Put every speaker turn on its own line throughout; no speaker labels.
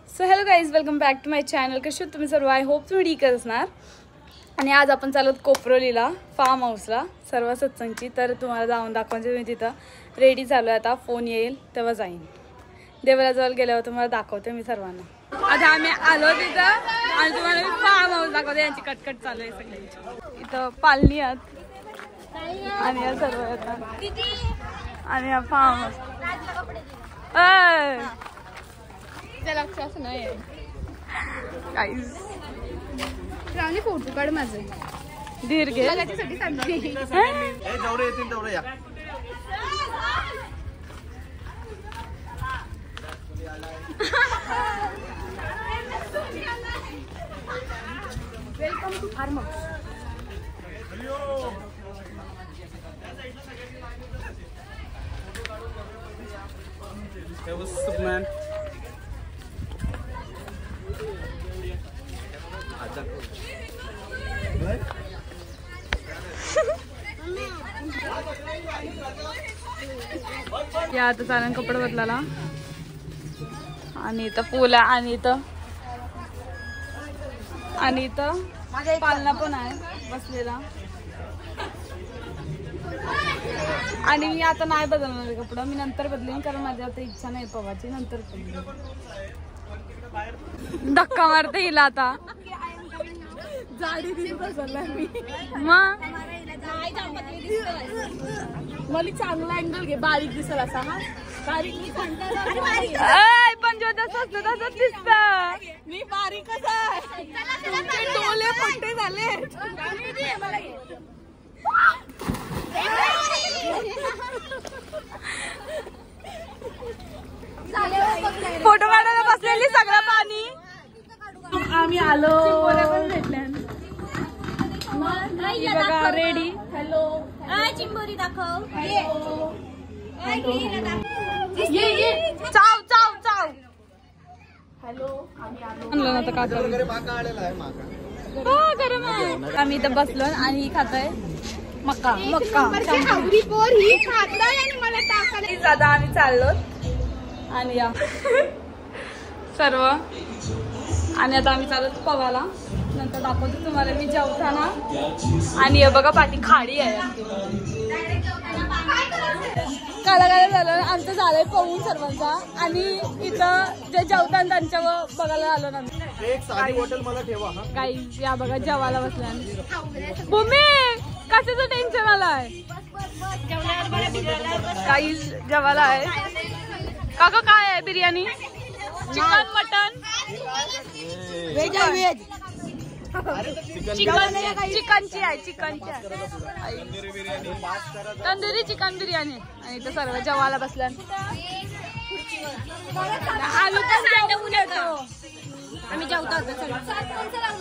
So hello guys, welcome back to my channel. कसे आहात तुम्ही सर्व? आय होप तुम्ही ठीक असणार. आणि आज आपण चालत कोपरोलीला फार्म हाऊसला सर्व सत्संगची. तर तुम्हाला जाऊन दाखवायचं. मी तिथं रेडी चालू आहे. आता फोन येईल तेव्हा जाईन. देवराजवळ गेल्यावर तुम्हाला दाखवते मी सर्वांना. आता आम्ही आलो तिथं आणि तुम्हाला मी फार्म हाऊस दाखवते. यांची कटकट चालू आहे सगळ्यांची. इथं पालनी आहेत आणि या सर्व येतात आणि हा फार्म हाऊस. लक्षात नाही काहीच.
श्रावणी फोटो काढ माझे.
धीर घे.
Welcome to farm house.
Hey, what's up, man?
या आता चालन कपडे बदलाला. आणि इथं पूल आहे आणि इथं पालना पण आहे बसलेला. आणि मी आता नाही बदलणार कपडा. मी नंतर बदलेन कारण माझी आता इच्छा नाही पवायची. नंतर धक्का मारते हिला आता.
जाडी बसवला मी.
मग
मला चांगला अँगल घे. बारीक दिसल असा. हा बारीक
पण जो तसंच तसंच दिसत.
मी बारीकच आहे. डोले पट्टे झाले.
फोटो काढायला बसलेली सगळं पाणी.
आम्ही आलो.
पण भेटल्या बघा रेडी.
हॅलो
चिंबोरी दाखव.
ये
चाव चाव चाव.
हॅलो आम्ही आलो.
आणलं नव्हतं का गरम आहे. आम्ही इथं बसलो आणि खातोय मक्का.
आवडी पोर ही खाताय आणि मला टाकायला.
आता आम्ही चाललो आणि या सर्व. आणि आता आम्ही चालत पवाला. नंतर दाखवतो तुम्हाला मी जेवताना. आणि हे बघा पाठी खाडी आहे. काला झालं आमचं झालंय पवून सर्वांचा. आणि इथं जे जेवतात त्यांच्या बघायला आलो ना.
एक साधी बॉटल मला ठेवा.
काही या बघा जेवायला बसल्या. भूमी कशाचं टेन्शन आलंय? काही जेवायला आहे. काका काय आहे? बिर्याणी, चिकन, मटन,
व्हेज
चिकनची आहे. तंदुरी चिकन बिर्याणी. आणि इथं सर्व जेवायला बसल्या. आलू पण
आम्ही जेवतो.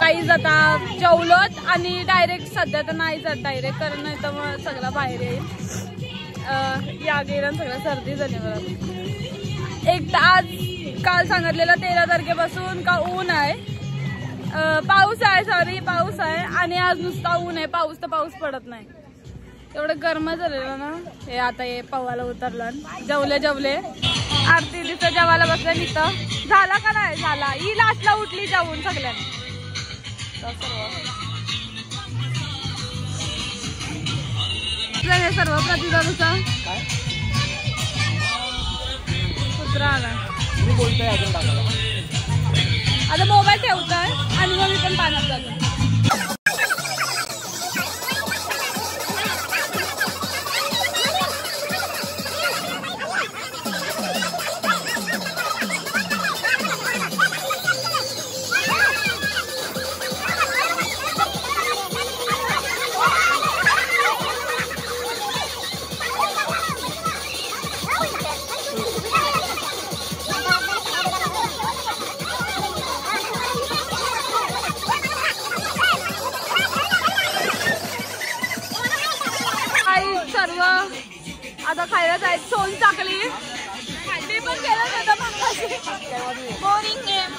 काहीच आता जेवलोत आणि डायरेक्ट सध्या तर नाही जात डायरेक्ट. कारण नाही तर मग सगळं बाहेर येईल. या गेल्या सगळं सर्दी झाली मला. एक तर आज काल सांगितलेलं 13 तारखेपासून का ऊन आहे. पाऊस आहे आणि आज नुसता ऊन आहे. पाऊस पडत नाही. एवढं गरम झालेलं ना. हे आता हे पवाला उतरलं. जेवले आरती तिथं जेवायला बसल्या. तिथं झाला का नाही झाला. ही लास्टला उठली जेवून सगळ्यांनी. सर्व प्रतिदानुसार कुत्रा आला. आता मोबाईल ठेवताय आणि मग मी पण पाण्यात जातो. आता खायला जायचं. सोन चाकली मी पण केलं होतं. Boring game.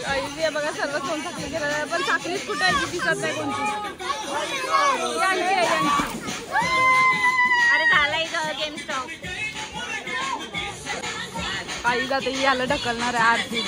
काही बघा सर्व सोनसाखळी केलेलं आहे, पण साखळीच कुठे आहे दिसत नाही कोणती. यांची आहे यांची.
अरे झालाय गेम स्टॉप.
काही जाते याला ढकलणार आहे आरती.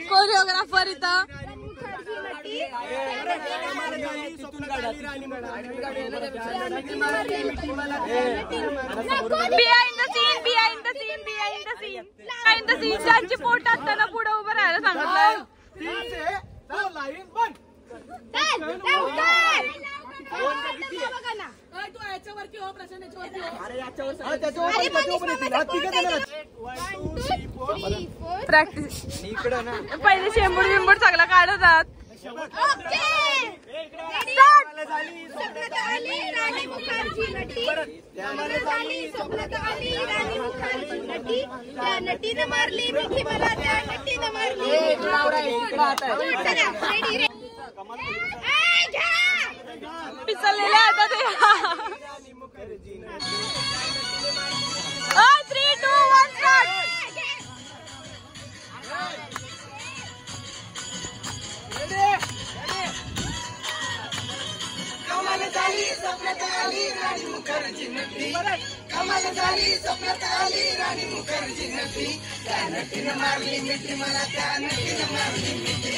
कोरिओग्राफर इथं बिहाइंड द सीन ज्यांची पोट असताना पुढे उभं राहायला सांगितलं. प्रॅक्टिस पहिले शेंबूड बिंबूड सगळं काढतात. पिचलेले आता ते 3, 2, 1 स्टार्ट.
कमाल झाली स्वप्नात आली राणी मुखर्जी नटी. कमाल झाली स्वप्नात आली राणी मुखर्जी नटी. त्या नटीनं मारली मिठी मला, त्या नटीनं मारली मिठी.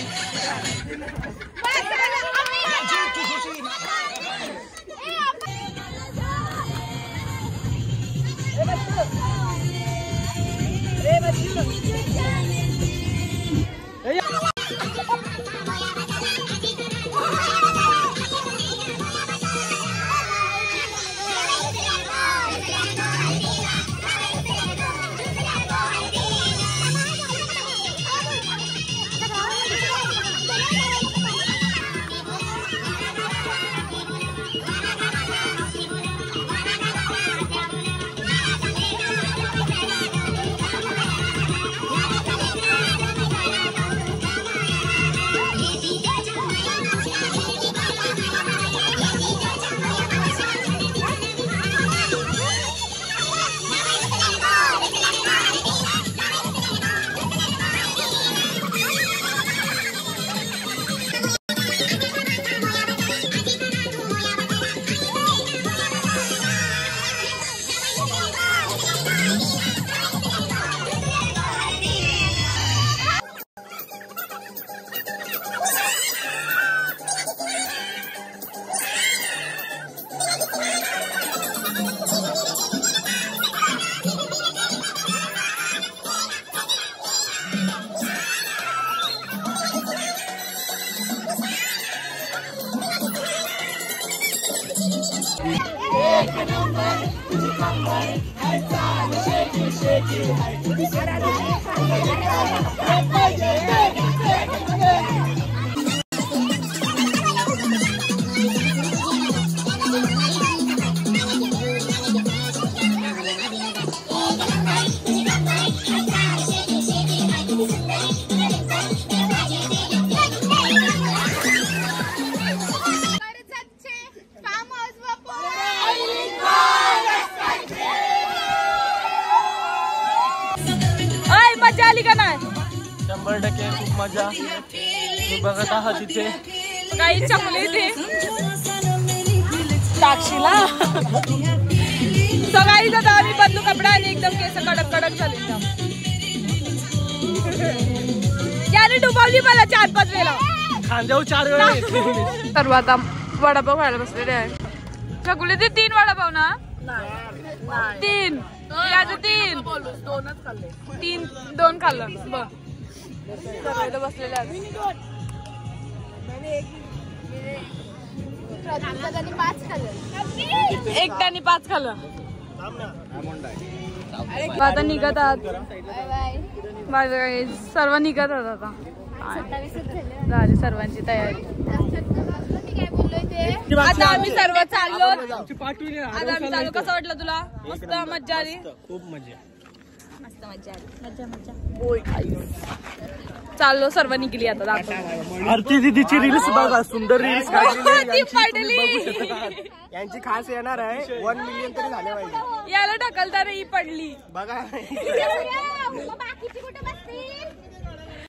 अय मजा आली का नाही?
100% खूप मजा. तुम्ही बघत आहात तिथे
काही चपली इथे साक्षीला. सो काही जाता आम्ही बदलू कपडा आणि एकदम केस कडक कडक झाले. याने डुबवली मला 4-5 वेळा.
खांद्यावर 4 वेळा.
सर्व आता वडापाव खायला बसलेले आहे. चकुले ते 3 वडापाव ना? 3 याचं 3
2च खाल्ले.
2 खाल्लं बघ. सर्व इथं बसलेले आहेत. एकट्याने 5 खाल्लं. आता निघत आहात. बाय. सर्व निघत आहात आता. झाली सर्वांची तयारी. आता आम्ही सर्व चाललो. आता आम्ही चालू. कसं वाटलं तुला? मस्त मज्जा आली.
खूप मजा.
मस्त मजा आली. मजा.
चाललो सर्व निघली आता.
आरती दीदीची रील्स बघा. सुंदर रील्स
ती पडली.
यांची खास येणार आहे. 1 मिलियन तरी झाले पाहिजे.
याला ढकलता ही पडली
बघा.
बाकीची कुठे बसतील?